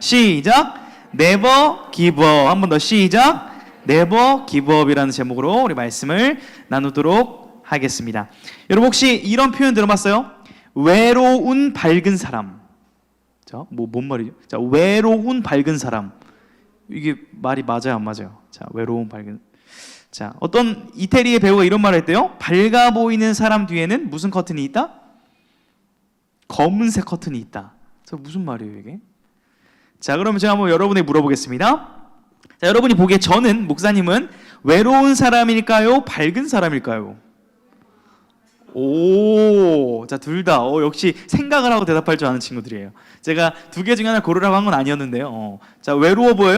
시작. Never give up. 한 번 더 시작. Never give up이라는 제목으로 우리 말씀을 나누도록 하겠습니다. 여러분 혹시 이런 표현 들어봤어요? 외로운 밝은 사람. 자, 뭔 말이죠? 자, 외로운 밝은 사람. 이게 말이 맞아요, 안 맞아요? 자, 외로운 밝은. 자, 어떤 이태리의 배우가 이런 말을 했대요. 밝아 보이는 사람 뒤에는 무슨 커튼이 있다? 검은색 커튼이 있다. 자, 무슨 말이에요, 이게? 자, 그러면 제가 한번 여러분에게 물어보겠습니다. 자, 여러분이 보기에 저는, 목사님은 외로운 사람일까요? 밝은 사람일까요? 오, 자, 둘 다. 역시 생각을 하고 대답할 줄 아는 친구들이에요. 제가 두 개 중에 하나 고르라고 한 건 아니었는데요. 자, 외로워 보여요?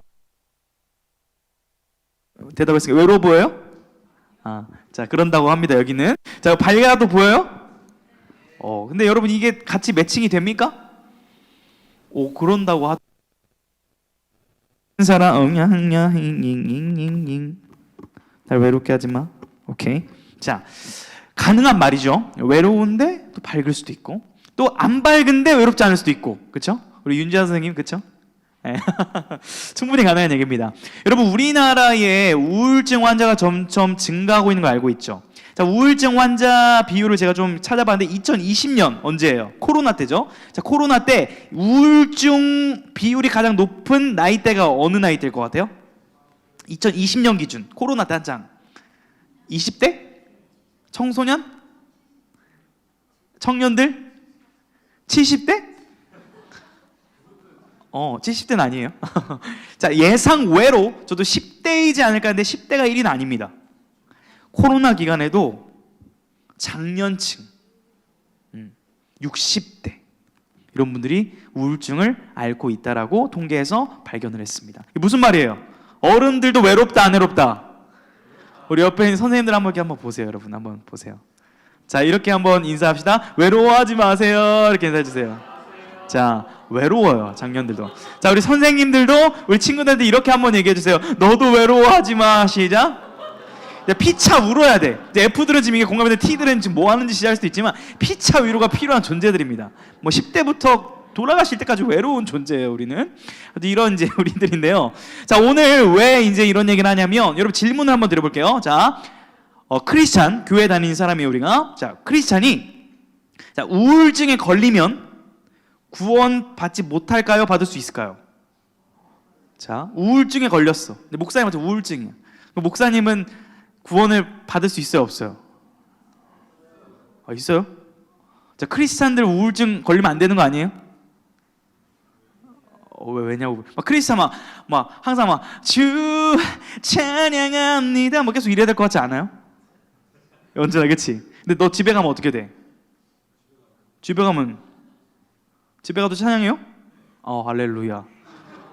대답했으니까 외로워 보여요? 자, 그런다고 합니다, 여기는. 자, 밝아도 보여요? 근데 여러분 이게 같이 매칭이 됩니까? 그런다고 사람 날 외롭게 하지 마. 오케이. 자, 가능한 말이죠. 외로운데 또 밝을 수도 있고, 또 안 밝은데 외롭지 않을 수도 있고, 그렇죠? 우리 윤지아 선생님, 그렇죠? 네. 충분히 가능한 얘기입니다. 여러분, 우리나라에 우울증 환자가 점점 증가하고 있는 거 알고 있죠? 자, 우울증 환자 비율을 제가 좀 찾아봤는데 2020년 언제예요? 코로나 때죠. 자, 코로나 때 우울증 비율이 가장 높은 나이대가 어느 나이대일 것 같아요? 2020년 기준 코로나 때 한창 20대? 청소년? 청년들? 70대? 70대는 아니에요. 자, 예상외로 저도 10대이지 않을까 했는데 10대가 1위는 아닙니다. 코로나 기간에도 장년층, 60대 이런 분들이 우울증을 앓고 있다라고 통계에서 발견을 했습니다. 이게 무슨 말이에요? 어른들도 외롭다, 안 외롭다? 우리 옆에 있는 선생님들 한번 보세요, 여러분. 한번 보세요. 자, 이렇게 한번 인사합시다. 외로워하지 마세요. 이렇게 인사해 주세요. 자, 외로워요, 장년들도. 자, 우리 선생님들도 우리 친구들한테 이렇게 한번 얘기해 주세요. 너도 외로워하지 마. 시작. 피차 울어야 돼. 이제 F들은 지금 이게 공감인데 T들은 지금 뭐 하는지 시작할 수도 있지만 피차 위로가 필요한 존재들입니다. 뭐 10대부터 돌아가실 때까지 외로운 존재예요, 우리는. 이런 이제 우리들인데요. 자, 오늘 왜 이제 이런 얘기를 하냐면, 여러분 질문을 한번 드려볼게요. 자, 크리스찬 교회 다니는 사람이에요, 우리가. 자, 크리스찬이 자, 우울증에 걸리면 구원 받지 못할까요? 받을 수 있을까요? 자, 우울증에 걸렸어. 근데 목사님한테 우울증이야. 목사님은 구원을 받을 수 있어요, 없어요? 있어요? 자, 크리스찬들 우울증 걸리면 안 되는 거 아니에요? 왜냐고. 크리스찬 항상 주 찬양합니다 계속 이래야 될 것 같지 않아요? 언제나, 그치? 근데 너 집에 가면 어떻게 돼? 집에 가도 찬양해요? 할렐루야.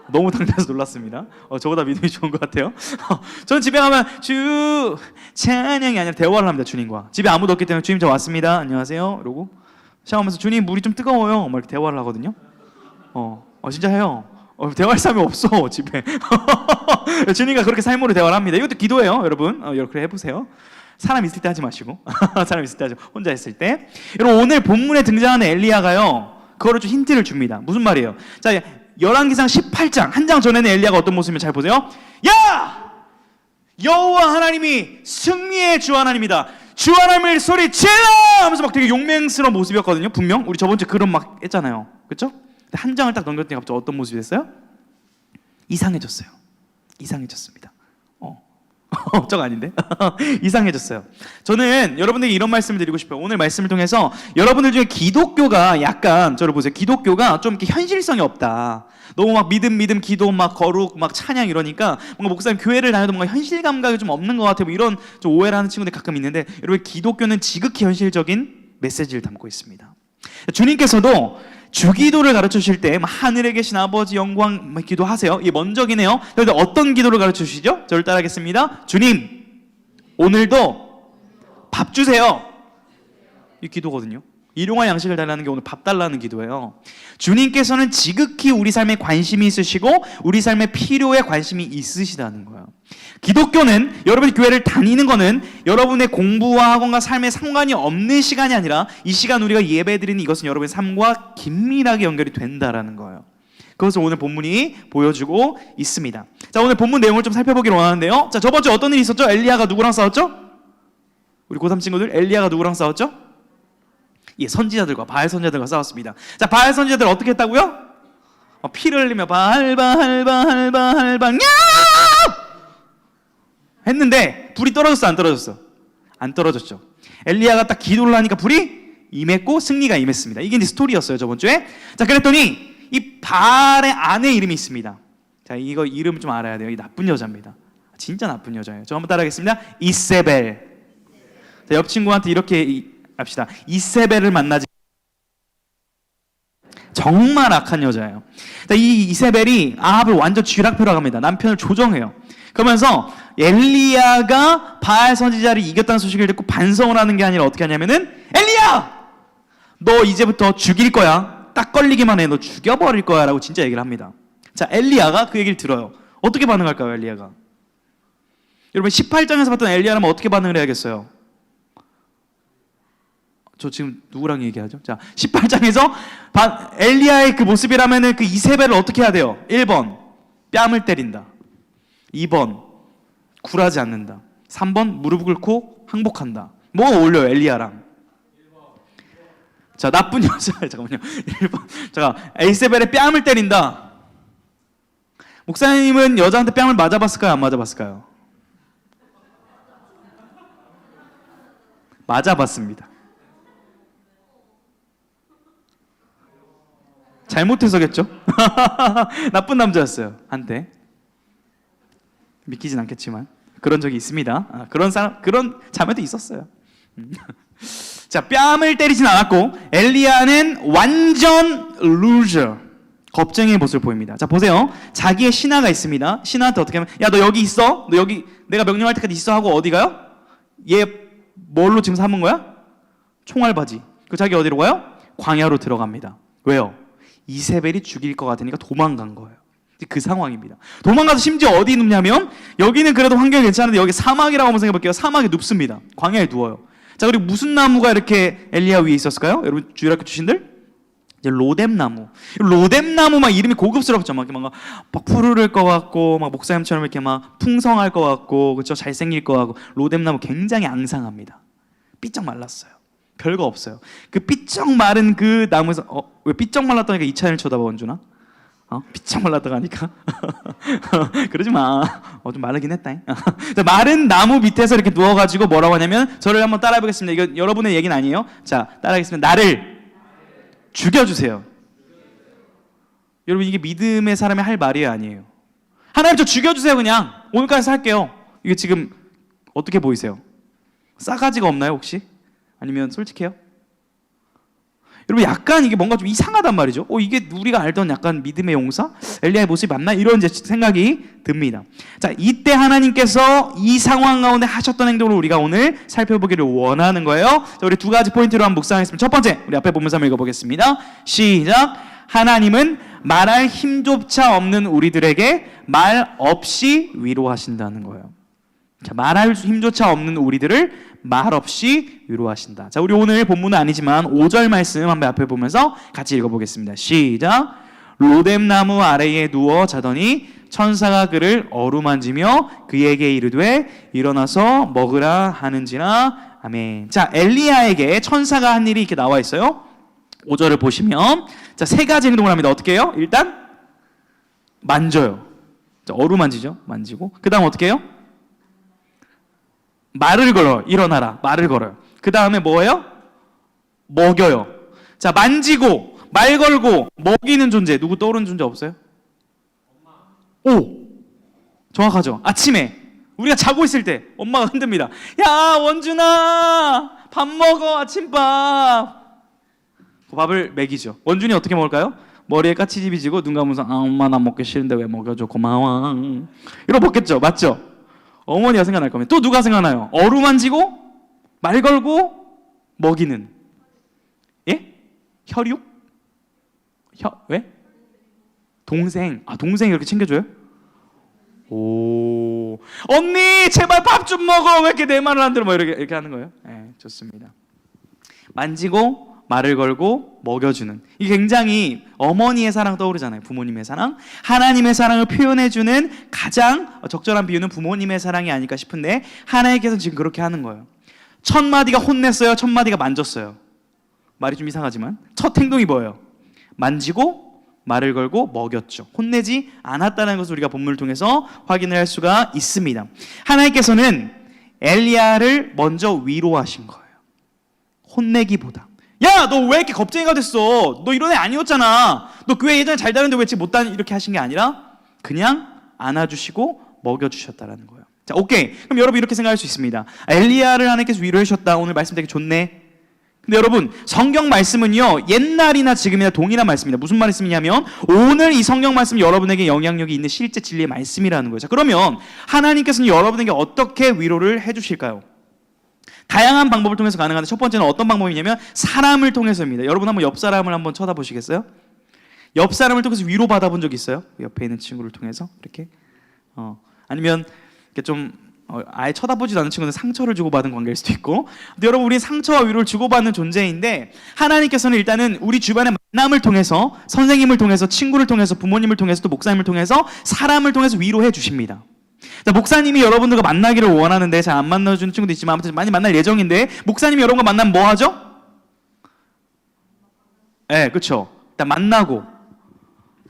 너무 당당해서 놀랐습니다. 저보다 믿음이 좋은 것 같아요. 저는 집에 가면 주 찬양이 아니라 대화를 합니다, 주님과. 집에 아무도 없기 때문에 주님 저 왔습니다. 안녕하세요. 이러고 샤워하면서 주님 물이 좀 뜨거워요. 이렇게 대화를 하거든요. 진짜 해요. 대화할 사람이 없어, 집에. 주님과 그렇게 삶으로 대화를 합니다. 이것도 기도예요, 여러분. 이렇게 해보세요. 사람 있을 때 하지 마시고. 사람 있을 때 하죠. 혼자 있을 때. 여러분, 오늘 본문에 등장하는 엘리야가요, 그거를 좀 힌트를 줍니다. 무슨 말이에요? 자, 열왕기상 18장 한 장 전에는 엘리야가 어떤 모습인지 잘 보세요. 야! 여호와 하나님이 승리의 주 하나님이다. 주 하나님을 소리 질러! 하면서 되게 용맹스러운 모습이었거든요. 분명 우리 저번 주에 그런 했잖아요. 그렇죠? 한 장을 딱 넘겼더니 갑자기 어떤 모습이 됐어요? 이상해졌어요. 이상해졌습니다. 저거 아닌데? 이상해졌어요. 저는 여러분들에게 이런 말씀을 드리고 싶어요. 오늘 말씀을 통해서 여러분들 중에 기독교가 약간, 저를 보세요. 기독교가 좀 이렇게 현실성이 없다. 너무 믿음, 기도, 거룩, 찬양 이러니까 뭔가 목사님 교회를 다녀도 뭔가 현실 감각이 좀 없는 것 같아요. 이런 좀 오해를 하는 친구들이 가끔 있는데, 여러분 기독교는 지극히 현실적인 메시지를 담고 있습니다. 주님께서도 주기도를 가르쳐 주실 때 하늘에 계신 아버지 영광 기도하세요. 이게 먼저기네요. 그런데 어떤 기도를 가르쳐 주시죠? 저를 따라하겠습니다. 주님, 오늘도 밥 주세요. 이 기도거든요. 일용할 양식을 달라는 게 오늘 밥 달라는 기도예요. 주님께서는 지극히 우리 삶에 관심이 있으시고 우리 삶의 필요에 관심이 있으시다는 거예요. 기독교는 여러분이 교회를 다니는 거는 여러분의 공부와 학원과 삶에 상관이 없는 시간이 아니라 이 시간 우리가 예배드리는 이것은 여러분의 삶과 긴밀하게 연결이 된다라는 거예요. 그것을 오늘 본문이 보여주고 있습니다. 자, 오늘 본문 내용을 좀 살펴보기를 원하는데요. 자, 저번 주에 어떤 일이 있었죠? 엘리야가 누구랑 싸웠죠? 우리 고3 친구들, 엘리야가 누구랑 싸웠죠? 예, 선지자들과, 바알 선지자들과 싸웠습니다. 자, 바알 선지자들 어떻게 했다고요? 피를 흘리며 발발 했는데 불이 떨어졌어, 안 떨어졌어? 안 떨어졌죠. 엘리야가 딱 기도를 하니까 불이 임했고 승리가 임했습니다. 이게 이제 스토리였어요, 저번 주에. 자, 그랬더니 이 바알의 아내 이름이 있습니다. 자, 이거 이름 좀 알아야 돼요. 이 나쁜 여자입니다. 진짜 나쁜 여자예요. 저 한번 따라하겠습니다. 이세벨. 자, 옆 친구한테 이렇게 합시다. 이세벨을 만나지. 정말 악한 여자예요. 자, 이 이세벨이 아합을 완전 쥐락펴락 합니다. 남편을 조정해요. 그러면서 엘리야가 바알 선지자를 이겼다는 소식을 듣고 반성을 하는 게 아니라 어떻게 하냐면은, 엘리야! 너 이제부터 죽일 거야. 딱 걸리기만 해. 너 죽여버릴 거야. 라고 진짜 얘기를 합니다. 자, 엘리야가 그 얘기를 들어요. 어떻게 반응할까요, 엘리야가? 여러분 18장에서 봤던 엘리야라면 어떻게 반응을 해야겠어요? 저 지금 누구랑 얘기하죠? 자, 18장에서 엘리야의 그 모습이라면은 그 이세벨을 어떻게 해야 돼요? 1번 뺨을 때린다. 2번 굴하지 않는다. 3번 무릎 꿇고 항복한다. 뭐가 어울려요, 엘리야랑? 자, 나쁜 여자. 잠깐만요. 1번. 자, 이세벨의 뺨을 때린다. 목사님은 여자한테 뺨을 맞아봤을까요? 안 맞아봤을까요? 맞아봤습니다. 잘못해서겠죠? 나쁜 남자였어요, 한때. 믿기진 않겠지만 그런 적이 있습니다. 그런 자매도 있었어요. 자, 뺨을 때리진 않았고 엘리야는 완전 루저, 겁쟁이의 모습을 보입니다. 자, 보세요. 자기의 신하가 있습니다. 신하한테 어떻게 하면, 야, 너 여기 있어? 너 여기 내가 명령할 때까지 있어? 하고 어디 가요? 얘 뭘로 지금 삼은 거야? 총알바지. 그 자기 어디로 가요? 광야로 들어갑니다. 왜요? 이세벨이 죽일 것 같으니까 도망간 거예요. 그 상황입니다. 도망가서 심지어 어디 눕냐면, 여기는 그래도 환경이 괜찮은데 여기 사막이라고 한번 생각해 볼게요. 사막에 눕습니다. 광야에 누워요. 자, 그리고 무슨 나무가 이렇게 엘리야 위에 있었을까요? 여러분 주일학교 출신들? 이제 로뎀나무. 로뎀나무 막 이름이 고급스럽죠. 막 푸르를 것 같고, 막 목사님처럼 이렇게 막 풍성할 것 같고, 그렇죠? 잘생길 것 같고. 로뎀나무 굉장히 앙상합니다. 삐쩍 말랐어요. 별거 없어요. 그 삐쩍 마른 그 나무에서 왜 삐쩍 말랐다니까 이찬을 쳐다봐, 원준아? 삐쩍 말랐다가 하니까 그러지 마. 좀 마르긴 했다. 마른 나무 밑에서 이렇게 누워가지고 뭐라고 하냐면, 저를 한번 따라해보겠습니다. 이거 여러분의 얘기는 아니에요. 자, 따라하겠습니다. 나를 죽여주세요. 여러분, 이게 믿음의 사람이 할 말이에요, 아니에요? 하나님, 저 죽여주세요. 그냥 오늘까지 살게요. 이게 지금 어떻게 보이세요? 싸가지가 없나요, 혹시? 아니면 솔직해요? 여러분, 약간 이게 뭔가 좀 이상하단 말이죠. 이게 우리가 알던 약간 믿음의 용사? 엘리야의 모습이 맞나? 이런 이제 생각이 듭니다. 자, 이때 하나님께서 이 상황 가운데 하셨던 행동을 우리가 오늘 살펴보기를 원하는 거예요. 자, 우리 두 가지 포인트로 한번 묵상하겠습니다. 첫 번째, 우리 앞에 본문서 한번 읽어보겠습니다. 시작. 하나님은 말할 힘조차 없는 우리들에게 말 없이 위로하신다는 거예요. 자, 말할 힘조차 없는 우리들을 말 없이 위로하신다. 자, 우리 오늘 본문은 아니지만 5절 말씀 한번 앞에 보면서 같이 읽어보겠습니다. 시작. 로뎀나무 아래에 누워 자더니 천사가 그를 어루만지며 그에게 이르되 일어나서 먹으라 하는지라. 아멘. 자, 엘리야에게 천사가 한 일이 이렇게 나와 있어요. 5절을 보시면, 자, 세 가지 행동을 합니다. 어떻게 해요? 일단 만져요. 자, 어루만지죠. 만지고. 그 다음 어떻게 해요? 말을 걸어요. 일어나라. 말을 걸어요. 그 다음에 뭐예요? 먹여요. 자, 만지고 말 걸고 먹이는 존재, 누구 떠오르는 존재 없어요? 오! 정확하죠. 아침에 우리가 자고 있을 때 엄마가 흔듭니다. 야, 원준아, 밥 먹어. 아침밥. 그 밥을 먹이죠. 원준이 어떻게 먹을까요? 머리에 까치집이 지고 눈 감으면서, 엄마 나 먹기 싫은데 왜 먹여줘. 고마워. 이러고 먹겠죠. 맞죠? 어머니가 생각날 거면 또 누가 생각나요? 어루만지고 말 걸고 먹이는. 예? 혈육? 왜? 동생. 동생이 이렇게 챙겨줘요? 오, 언니 제발 밥 좀 먹어. 왜 이렇게 내 말을 안 들어? 뭐 이렇게 하는 거예요. 네, 좋습니다. 만지고 말을 걸고 먹여주는. 이게 굉장히 어머니의 사랑 떠오르잖아요. 부모님의 사랑. 하나님의 사랑을 표현해주는 가장 적절한 비유는 부모님의 사랑이 아닐까 싶은데 하나님께서는 지금 그렇게 하는 거예요. 첫 마디가 혼냈어요? 첫 마디가 만졌어요? 말이 좀 이상하지만 첫 행동이 뭐예요? 만지고 말을 걸고 먹였죠. 혼내지 않았다는 것을 우리가 본문을 통해서 확인을 할 수가 있습니다. 하나님께서는 엘리야를 먼저 위로하신 거예요. 혼내기보다. 야, 너 왜 이렇게 겁쟁이가 됐어? 너 이런 애 아니었잖아. 너 교회 예전에 잘 다녔는데 왜 지금 못 다니? 이렇게 하신 게 아니라 그냥 안아주시고 먹여주셨다라는 거예요. 자, 오케이. 그럼 여러분 이렇게 생각할 수 있습니다. 엘리야를 하나님께서 위로해 주셨다. 오늘 말씀 되게 좋네. 근데 여러분 성경 말씀은요 옛날이나 지금이나 동일한 말씀입니다. 무슨 말씀이냐면 오늘 이 성경 말씀이 여러분에게 영향력이 있는 실제 진리의 말씀이라는 거죠. 자, 그러면 하나님께서는 여러분에게 어떻게 위로를 해주실까요? 다양한 방법을 통해서 가능한데 첫 번째는 어떤 방법이냐면 사람을 통해서입니다. 여러분 한번 옆 사람을 한번 쳐다보시겠어요? 옆 사람을 통해서 위로 받아본 적 있어요? 옆에 있는 친구를 통해서 이렇게 아니면 이렇게 좀 아예 쳐다보지도 않는 친구는 상처를 주고받은 관계일 수도 있고. 근데 여러분 우리는 상처와 위로를 주고받는 존재인데 하나님께서는 일단은 우리 주변의 만남을 통해서 선생님을 통해서 친구를 통해서 부모님을 통해서 또 목사님을 통해서 사람을 통해서 위로해 주십니다. 자, 목사님이 여러분들과 만나기를 원하는데 잘 안 만나주는 친구도 있지만 아무튼 많이 만날 예정인데 목사님이 여러분과 만나면 뭐 하죠? 네, 그렇죠. 일단 만나고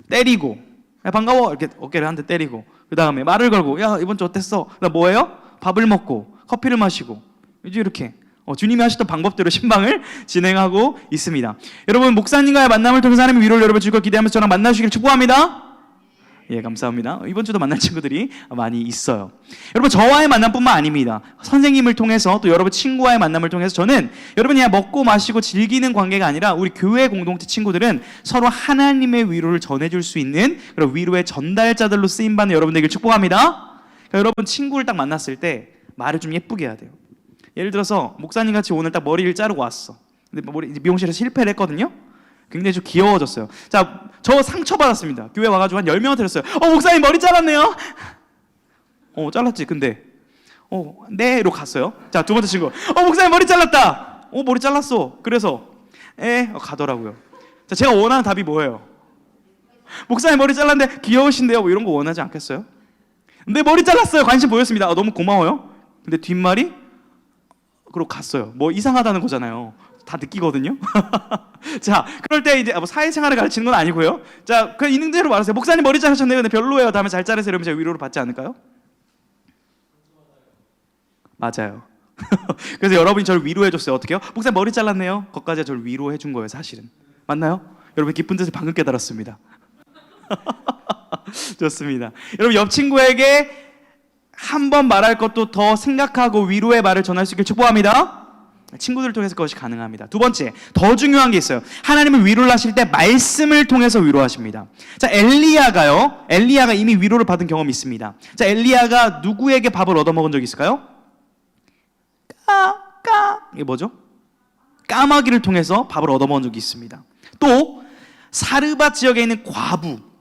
때리고 야, 반가워 이렇게 어깨를 한 대 때리고 그 다음에 말을 걸고 야 이번 주 어땠어? 그다음 뭐예요? 밥을 먹고 커피를 마시고 이제 이렇게 주님이 하셨던 방법대로 신방을 진행하고 있습니다. 여러분 목사님과의 만남을 통해서 하나님의 위로를 여러분 줄 걸 기대하면서 저랑 만나주시길 축복합니다. 예, 감사합니다. 이번 주도 만날 친구들이 많이 있어요. 여러분 저와의 만남뿐만 아닙니다. 선생님을 통해서 또 여러분 친구와의 만남을 통해서 저는 여러분이 그냥 먹고 마시고 즐기는 관계가 아니라 우리 교회 공동체 친구들은 서로 하나님의 위로를 전해줄 수 있는 그런 위로의 전달자들로 쓰임받는 여러분들에게 축복합니다. 그러니까 여러분 친구를 딱 만났을 때 말을 좀 예쁘게 해야 돼요. 예를 들어서 목사님 같이 오늘 딱 머리를 자르고 왔어. 근데 미용실에서 실패를 했거든요. 굉장히 좀 귀여워졌어요. 자, 저 상처받았습니다. 교회 와가지고 한 10명한테 들었어요. 목사님 머리 잘랐네요. 잘랐지. 근데 네로 갔어요. 자, 두 번째 친구. 목사님 머리 잘랐다. 머리 잘랐어. 그래서 가더라고요. 자, 제가 원하는 답이 뭐예요? 목사님 머리 잘랐는데 귀여우신데요. 뭐 이런 거 원하지 않겠어요? 근데 머리 잘랐어요. 관심 보였습니다. 너무 고마워요. 근데 뒷말이 그러고 갔어요. 뭐 이상하다는 거잖아요. 다 느끼거든요. 자, 그럴 때 이제 사회생활을 가르치는 건 아니고요. 자, 그냥 있는 대로 말하세요. 목사님 머리 자르셨네요. 근데 별로예요. 다음에 잘 자르세요. 이러면 제가 위로를 받지 않을까요? 맞아요. 그래서 여러분이 저를 위로해줬어요. 어떻게요? 목사님 머리 잘랐네요. 거기까지 저를 위로해준 거예요. 사실은. 맞나요? 여러분 기쁜 뜻을 방금 깨달았습니다. 좋습니다. 여러분 옆 친구에게 한 번 말할 것도 더 생각하고 위로의 말을 전할 수 있길 축복합니다. 친구들을 통해서 그것이 가능합니다. 두 번째, 더 중요한 게 있어요. 하나님은 위로를 하실 때 말씀을 통해서 위로하십니다. 자, 엘리야가 이미 위로를 받은 경험이 있습니다. 자, 엘리야가 누구에게 밥을 얻어먹은 적이 있을까요? 이게 뭐죠? 까마귀를 통해서 밥을 얻어먹은 적이 있습니다. 또 사르밧 지역에 있는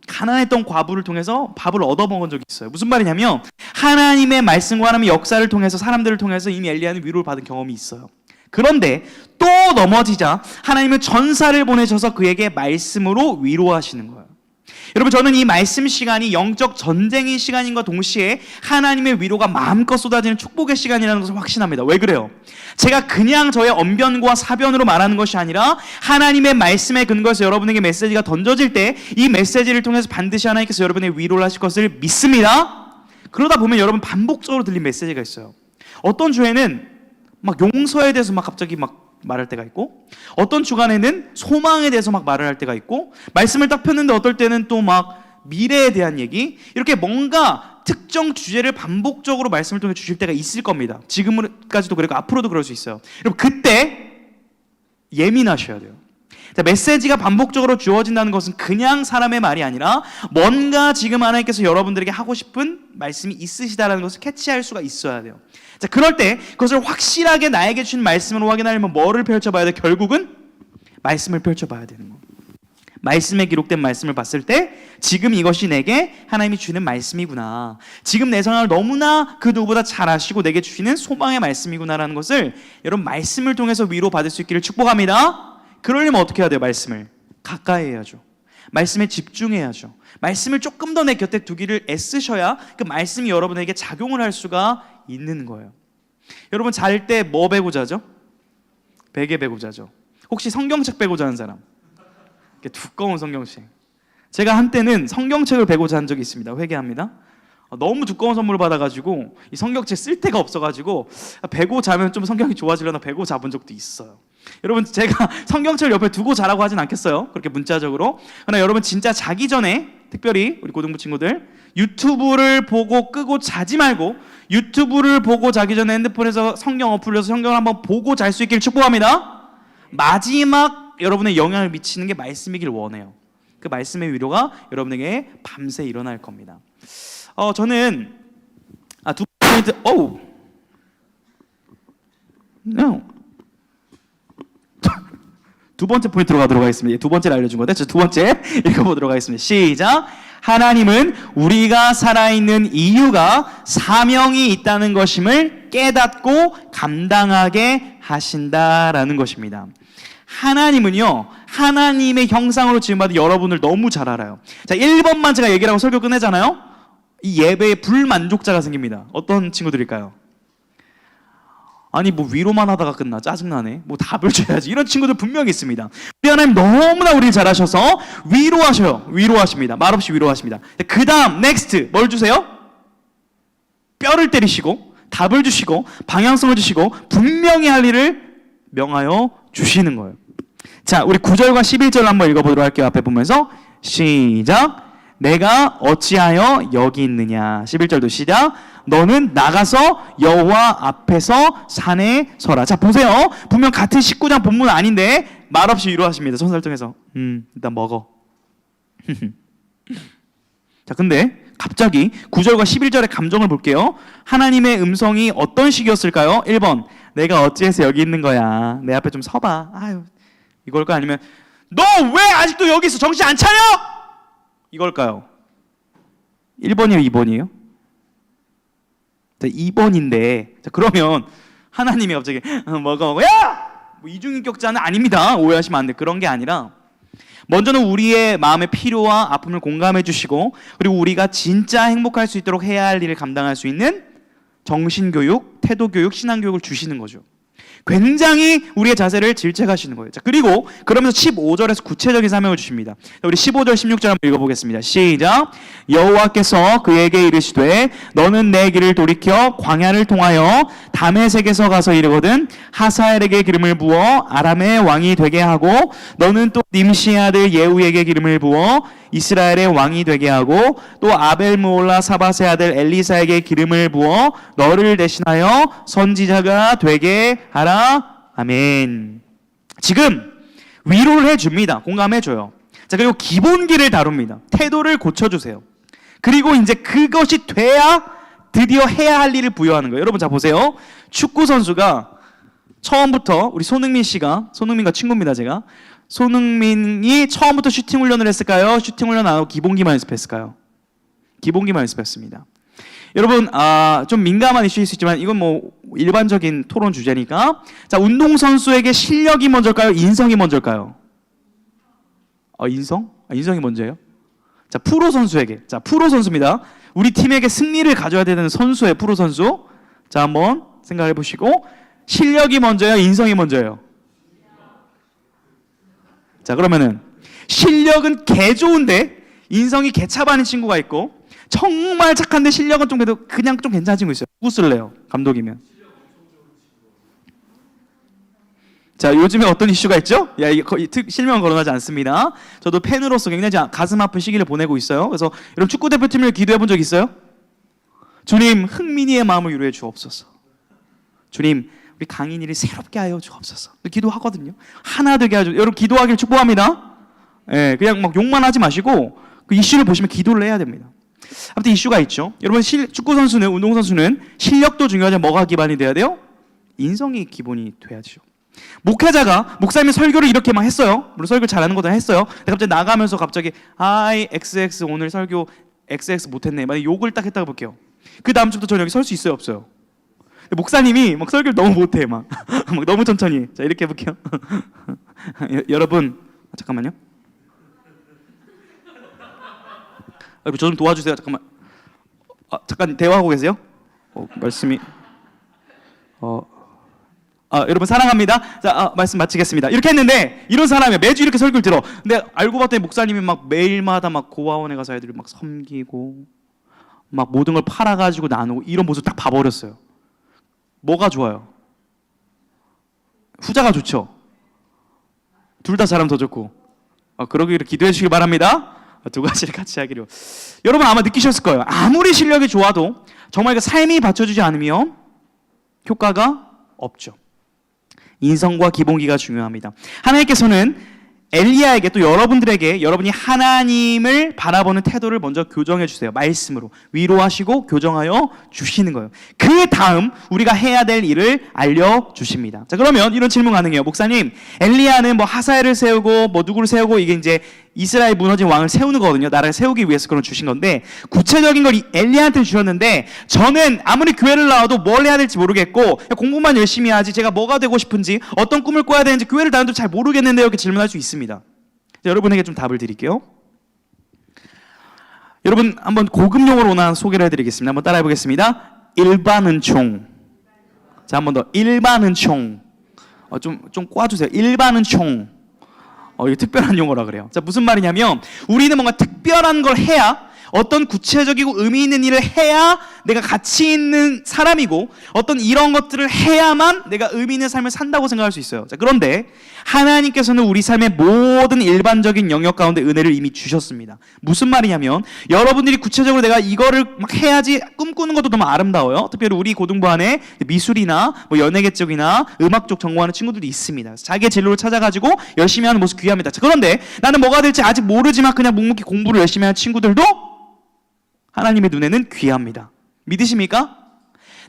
가난했던 과부를 통해서 밥을 얻어먹은 적이 있어요. 무슨 말이냐면 하나님의 말씀과 하나님의 역사를 통해서 사람들을 통해서 이미 엘리야는 위로를 받은 경험이 있어요. 그런데 또 넘어지자 하나님은 전사를 보내셔서 그에게 말씀으로 위로하시는 거예요. 여러분 저는 이 말씀 시간이 영적 전쟁의 시간인과 동시에 하나님의 위로가 마음껏 쏟아지는 축복의 시간이라는 것을 확신합니다. 왜 그래요? 제가 그냥 저의 언변과 사변으로 말하는 것이 아니라 하나님의 말씀에 근거해서 여러분에게 메시지가 던져질 때 이 메시지를 통해서 반드시 하나님께서 여러분의 위로를 하실 것을 믿습니다. 그러다 보면 여러분 반복적으로 들린 메시지가 있어요. 어떤 주에는 막 용서에 대해서 막 갑자기 막 말할 때가 있고, 어떤 주간에는 소망에 대해서 막 말을 할 때가 있고, 말씀을 딱 폈는데 어떨 때는 또 막 미래에 대한 얘기, 이렇게 뭔가 특정 주제를 반복적으로 말씀을 통해 주실 때가 있을 겁니다. 지금까지도 그렇고 앞으로도 그럴 수 있어요. 여러분 그때 예민하셔야 돼요. 자, 메시지가 반복적으로 주어진다는 것은 그냥 사람의 말이 아니라 뭔가 지금 하나님께서 여러분들에게 하고 싶은 말씀이 있으시다라는 것을 캐치할 수가 있어야 돼요. 자, 그럴 때 그것을 확실하게 나에게 주신 말씀으로 확인하려면 뭐를 펼쳐봐야 돼? 결국은 말씀을 펼쳐봐야 되는 거. 말씀에 기록된 말씀을 봤을 때 지금 이것이 내게 하나님이 주는 말씀이구나, 지금 내 상황을 너무나 그 누구보다 잘 아시고 내게 주시는 소망의 말씀이구나라는 것을 여러분 말씀을 통해서 위로받을 수 있기를 축복합니다. 그러려면 어떻게 해야 돼요? 말씀을 가까이 해야죠. 말씀에 집중해야죠. 말씀을 조금 더 내 곁에 두기를 애쓰셔야 그 말씀이 여러분에게 작용을 할 수가 있는 거예요. 여러분 잘 때 뭐 베고 자죠? 베개 베고 자죠. 혹시 성경책 베고 자는 사람? 이렇게 두꺼운 성경책. 제가 한때는 성경책을 베고 잔 적이 있습니다. 회개합니다. 너무 두꺼운 선물을 받아가지고 이 성경책 쓸 데가 없어가지고 베고 자면 좀 성경이 좋아지려나 베고 자본 적도 있어요. 여러분 제가 성경책을 옆에 두고 자라고 하진 않겠어요. 그렇게 문자적으로. 그러나 여러분 진짜 자기 전에 특별히 우리 고등부 친구들 유튜브를 보고 끄고 자지 말고 유튜브를 보고 자기 전에 핸드폰에서 성경 어플려서 성경을 한번 보고 잘 수 있기를 축복합니다. 마지막 여러분의 영향을 미치는 게 말씀이길 원해요. 그 말씀의 위로가 여러분에게 밤새 일어날 겁니다. 저는 두 포인트. No. 두 번째 포인트로 가도록 하겠습니다. 두 번째를 알려준 건데 두 번째 읽어보도록 하겠습니다. 시작. 하나님은 우리가 살아있는 이유가 사명이 있다는 것임을 깨닫고 감당하게 하신다라는 것입니다. 하나님은요, 하나님의 형상으로 지음받은 여러분을 너무 잘 알아요. 자, 1번만 제가 얘기를 하고 설교 끝내잖아요. 이 예배에 불만족자가 생깁니다. 어떤 친구들일까요? 아니 뭐 위로만 하다가 끝나, 짜증나네, 뭐 답을 줘야지, 이런 친구들 분명히 있습니다. 우리 하나님 너무나 우리를 잘 하셔서 위로하셔요. 위로하십니다. 말없이 위로하십니다. 그 다음 넥스트 뭘 주세요? 뼈를 때리시고 답을 주시고 방향성을 주시고 분명히 할 일을 명하여 주시는 거예요. 자, 우리 9절과 11절 한번 읽어보도록 할게요. 앞에 보면서 시작. 내가 어찌하여 여기 있느냐. 11절도 시작. 너는 나가서 여호와 앞에서 산에 서라. 자, 보세요. 분명 같은 19장 본문 아닌데 말없이 위로하십니다. 손설정해서 일단 먹어. 자, 근데 갑자기 9절과 11절의 감정을 볼게요. 하나님의 음성이 어떤 식이었을까요? 1번, 내가 어찌해서 여기 있는 거야. 내 앞에 좀 서봐. 아유, 이걸까? 아니면 너 왜 아직도 여기 있어? 정신 안 차려? 이걸까요? 1번이에요? 2번이에요? 자, 2번인데, 자, 그러면 하나님이 갑자기 먹어, 야! 뭐 이중인격자는 아닙니다. 오해하시면 안 돼. 그런 게 아니라 먼저는 우리의 마음의 필요와 아픔을 공감해 주시고, 그리고 우리가 진짜 행복할 수 있도록 해야 할 일을 감당할 수 있는 정신교육, 태도교육, 신앙교육을 주시는 거죠. 굉장히 우리의 자세를 질책하시는 거예요. 자, 그리고 그러면서 15절에서 구체적인 사명을 주십니다. 우리 15절, 16절 한번 읽어보겠습니다. 시작. 여호와께서 그에게 이르시되 너는 내 길을 돌이켜 광야를 통하여 다메섹에서 가서 이르거든 하사엘에게 기름을 부어 아람의 왕이 되게 하고 너는 또 님시의 아들 예후에게 기름을 부어 이스라엘의 왕이 되게 하고 또 아벨므올라 사밧의 아들 엘리사에게 기름을 부어 너를 대신하여 선지자가 되게 하라. 아멘. 지금 위로를 해줍니다. 공감해줘요. 자, 그리고 기본기를 다룹니다. 태도를 고쳐주세요. 그리고 이제 그것이 돼야 드디어 해야 할 일을 부여하는 거예요. 여러분, 자 보세요. 축구 선수가 처음부터 우리 손흥민 씨가, 손흥민과 친구입니다 제가. 손흥민이 처음부터 슈팅 훈련을 했을까요? 슈팅 훈련 안 하고 기본기만 연습했을까요? 기본기만 연습했습니다. 여러분, 좀 민감한 이슈일 수 있지만 이건 뭐 일반적인 토론 주제니까, 자, 운동선수에게 실력이 먼저일까요? 인성이 먼저일까요? 인성? 인성이 먼저예요? 자, 프로 선수에게, 자, 프로 선수입니다. 우리 팀에게 승리를 가져야 되는 선수의 프로 선수. 자, 한번 생각해 보시고, 실력이 먼저예요? 인성이 먼저예요? 자, 그러면은 실력은 개 좋은데 인성이 개차반인 친구가 있고, 정말 착한데 실력은 좀 그래도 그냥 좀 괜찮은 친구 있어요. 누구 쓸래요? 감독이면. 자, 요즘에 어떤 이슈가 있죠? 야, 이거 실명 거론하지 않습니다. 저도 팬으로서 굉장히 가슴 아픈 시기를 보내고 있어요. 그래서 여러분, 축구 대표팀을 기도해 본 적 있어요? 주님, 흥민이의 마음을 위로해 주옵소서. 주님, 우리 강인이를 새롭게 하여 주옵소서. 기도하거든요. 하나 되게 하죠. 여러분, 기도하기를 축복합니다. 예, 그냥 막 욕만 하지 마시고 그 이슈를 보시면 기도를 해야 됩니다. 아무튼 이슈가 있죠. 여러분, 축구 선수는, 운동 선수는 실력도 중요하지만 뭐가 기반이 돼야 돼요? 인성이 기본이 돼야죠. 목회자가 목사님이 설교를 이렇게 막 했어요. 물론 설교 잘하는 것도 했어요. 근데 갑자기 나가면서 갑자기 하이 XX 오늘 설교 XX 못했네. 만약 욕을 딱 했다고 볼게요. 그 다음 주부터 저는 여기 설 수 있어요, 없어요? 목사님이 막 설교를 너무 못해 막, 막 너무 천천히 해. 자 이렇게 해볼게요. 여러분 잠깐만요. 여러분 저 좀 도와주세요. 잠깐만. 잠깐 대화하고 계세요? 말씀이 여러분 사랑합니다. 자 말씀 마치겠습니다. 이렇게 했는데 이런 사람이야. 매주 이렇게 설교를 들어. 근데 알고 봤더니 목사님이 막 매일마다 막 고아원에 가서 애들을 막 섬기고 막 모든 걸 팔아가지고 나누고 이런 모습 딱 봐버렸어요. 뭐가 좋아요? 후자가 좋죠. 둘 다 잘하면 더 좋고. 그러기를 기도해 주시길 바랍니다. 두 가지를 같이 하기로. 여러분 아마 느끼셨을 거예요. 아무리 실력이 좋아도 정말 그 삶이 받쳐주지 않으면 효과가 없죠. 인성과 기본기가 중요합니다. 하나님께서는 엘리야에게 또 여러분들에게 여러분이 하나님을 바라보는 태도를 먼저 교정해 주세요. 말씀으로 위로하시고 교정하여 주시는 거예요. 그 다음 우리가 해야 될 일을 알려주십니다. 자 그러면 이런 질문 가능해요. 목사님, 엘리야는 뭐 하사엘을 세우고 뭐 누구를 세우고 이게 이제 이스라엘 무너진 왕을 세우는 거거든요. 나라를 세우기 위해서 그런 주신 건데 구체적인 걸 엘리야한테 주셨는데 저는 아무리 교회를 나와도 뭘 해야 될지 모르겠고 공부만 열심히 하지 제가 뭐가 되고 싶은지 어떤 꿈을 꿔야 되는지 교회를 다녀도 잘 모르겠는데 이렇게 질문할 수 있습니다. 자, 여러분에게 좀 답을 드릴게요. 여러분 한번 고급 용어로 하나 소개를 해드리겠습니다. 한번 따라해 보겠습니다. 일반은총. 자, 한 번 더. 일반은총. 좀 꽈주세요. 일반은총. 이게 특별한 용어라 그래요. 자, 무슨 말이냐면 우리는 뭔가 특별한 걸 해야 어떤 구체적이고 의미 있는 일을 해야 내가 가치 있는 사람이고 어떤 이런 것들을 해야만 내가 의미 있는 삶을 산다고 생각할 수 있어요. 자, 그런데 하나님께서는 우리 삶의 모든 일반적인 영역 가운데 은혜를 이미 주셨습니다. 무슨 말이냐면 여러분들이 구체적으로 내가 이거를 막 해야지 꿈꾸는 것도 너무 아름다워요. 특별히 우리 고등부 안에 미술이나 뭐 연예계 쪽이나 음악 쪽 전공하는 친구들이 있습니다. 자기의 진로를 찾아가지고 열심히 하는 모습 귀합니다. 자, 그런데 나는 뭐가 될지 아직 모르지만 그냥 묵묵히 공부를 열심히 하는 친구들도 하나님의 눈에는 귀합니다. 믿으십니까?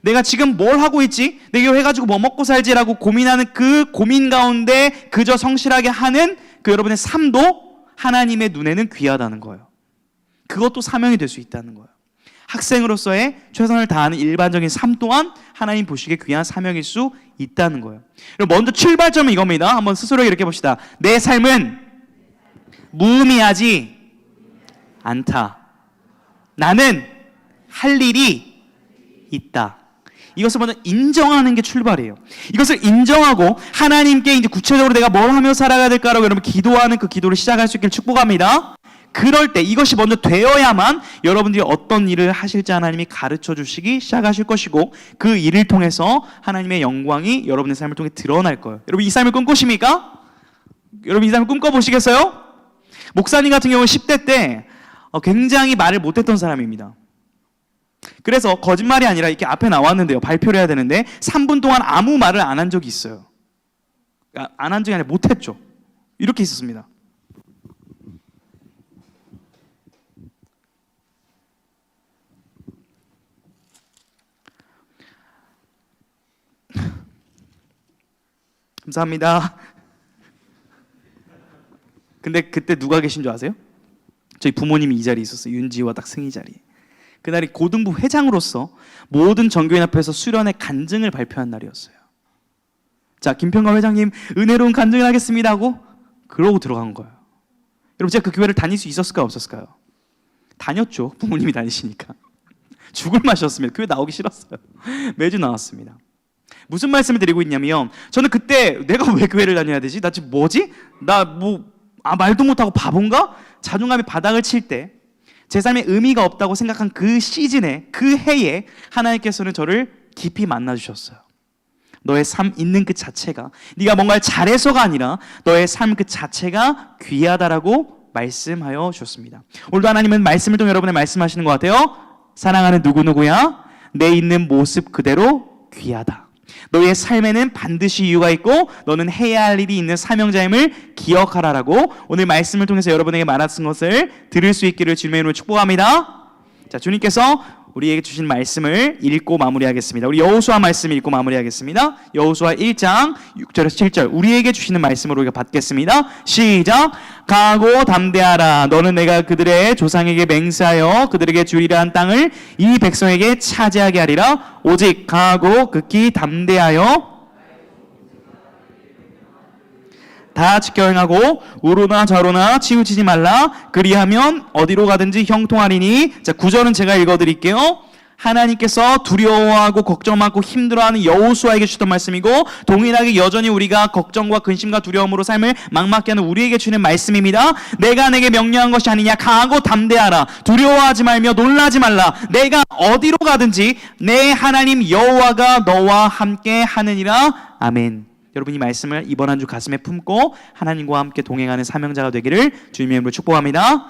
내가 지금 뭘 하고 있지? 내가 이거 해가지고 뭐 먹고 살지라고 고민하는 그 고민 가운데 그저 성실하게 하는 그 여러분의 삶도 하나님의 눈에는 귀하다는 거예요. 그것도 사명이 될 수 있다는 거예요. 학생으로서의 최선을 다하는 일반적인 삶 또한 하나님 보시기에 귀한 사명일 수 있다는 거예요. 먼저 출발점은 이겁니다. 한번 스스로 이렇게 봅시다. 내 삶은 무의미하지 않다. 나는 할 일이 있다. 이것을 먼저 인정하는 게 출발이에요. 이것을 인정하고 하나님께 이제 구체적으로 내가 뭘 하며 살아가야 될까라고 여러분 기도하는 그 기도를 시작할 수 있기를 축복합니다. 그럴 때 이것이 먼저 되어야만 여러분들이 어떤 일을 하실지 하나님이 가르쳐 주시기 시작하실 것이고 그 일을 통해서 하나님의 영광이 여러분의 삶을 통해 드러날 거예요. 여러분 이 삶을 꿈꾸십니까? 여러분 이 삶을 꿈꿔보시겠어요? 목사님 같은 경우는 10대 때 굉장히 말을 못했던 사람입니다. 그래서 거짓말이 아니라 이렇게 앞에 나왔는데요. 발표를 해야 되는데 3분 동안 아무 말을 안 한 적이 있어요. 그러니까 안 한 적이 아니라 못했죠. 이렇게 있었습니다. 감사합니다. 근데 그때 누가 계신 줄 아세요? 저희 부모님이 이 자리에 있었어요. 윤지와 딱 승희 자리에. 그날이 고등부 회장으로서 모든 전교인 앞에서 수련의 간증을 발표한 날이었어요. 자, 김평관 회장님 은혜로운 간증을 하겠습니다 하고 그러고 들어간 거예요. 여러분 제가 그 교회를 다닐 수 있었을까요? 없었을까요? 다녔죠. 부모님이 다니시니까. 죽을 맛이었습니다. 교회 나오기 싫었어요. 매주 나왔습니다. 무슨 말씀을 드리고 있냐면 저는 그때 내가 왜 교회를 다녀야 되지? 나 지금 뭐지? 말도 못하고 바본가? 자존감이 바닥을 칠 때 제 삶에 의미가 없다고 생각한 그 시즌에 그 해에 하나님께서는 저를 깊이 만나주셨어요. 너의 삶 있는 그 자체가 네가 뭔가를 잘해서가 아니라 너의 삶 그 자체가 귀하다라고 말씀하여 주셨습니다. 오늘도 하나님은 말씀을 통해 여러분의 말씀하시는 것 같아요. 사랑하는 누구누구야 내 있는 모습 그대로 귀하다. 너의 삶에는 반드시 이유가 있고 너는 해야 할 일이 있는 사명자임을 기억하라라고 오늘 말씀을 통해서 여러분에게 말하신 것을 들을 수 있기를 주님의 이름으로 축복합니다. 자, 주님께서 우리에게 주신 말씀을 읽고 마무리하겠습니다. 우리 여호수아 말씀 읽고 마무리하겠습니다. 여호수아 1장 6절에서 7절 우리에게 주시는 말씀으로 우리가 받겠습니다. 시작. 강하고 담대하라. 너는 내가 그들의 조상에게 맹세하여 그들에게 주리라 한 땅을 이 백성에게 차지하게 하리라. 오직 강하고 극히 담대하여 다 지켜 행하고 우로나 좌로나 치우치지 말라. 그리하면 어디로 가든지 형통하리니. 자, 9절은 제가 읽어드릴게요. 하나님께서 두려워하고 걱정 많고 힘들어하는 여호수아에게 주셨던 말씀이고, 동일하게 여전히 우리가 걱정과 근심과 두려움으로 삶을 막막게 하는 우리에게 주는 말씀입니다. 내가 내게 명령한 것이 아니냐. 강하고 담대하라. 두려워하지 말며 놀라지 말라. 내가 어디로 가든지 내 하나님 여호와가 너와 함께 하느니라. 아멘. 여러분, 이 말씀을 이번 한 주 가슴에 품고 하나님과 함께 동행하는 사명자가 되기를 주님의 이름으로 축복합니다.